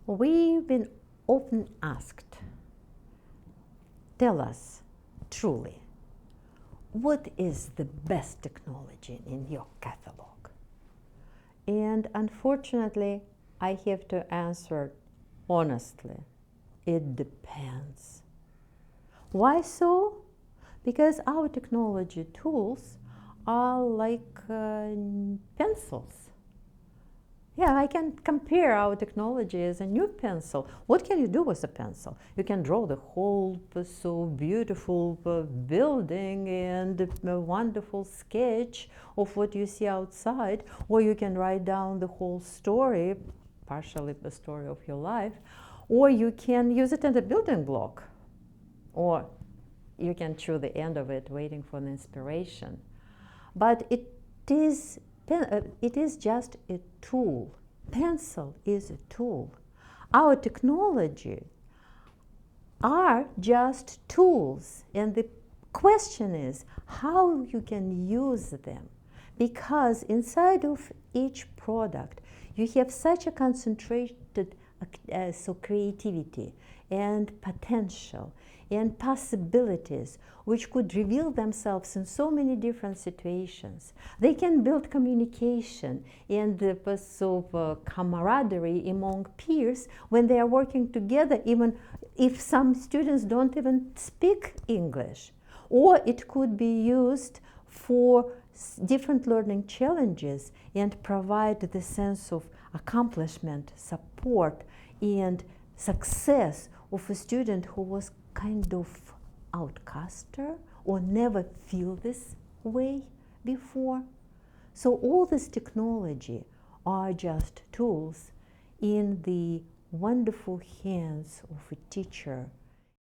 We've been often asked, tell us truly, what is the best technology in your catalog? And unfortunately, I have to answer honestly, it depends. Why so? Because our technology tools are like pencils. Yeah, I can compare our technology as a new pencil. What can you do with a pencil? You can draw the whole so beautiful building and a wonderful sketch of what you see outside, or you can write down the whole story, partially the story of your life, or you can use it as a building block, or you can chew the end of it waiting for an inspiration. But it is just a tool. Pencil is a tool. Our technology are just tools, and the question is how you can use them, because inside of each product you have such a concentrated creativity and potential and possibilities which could reveal themselves in so many different situations. They can build communication and camaraderie among peers when they are working together, even if some students don't even speak English. Or it could be used for different learning challenges and provide the sense of accomplishment, support, and success of a student who was kind of outcaster or never feel this way before. So all this technology are just tools in the wonderful hands of a teacher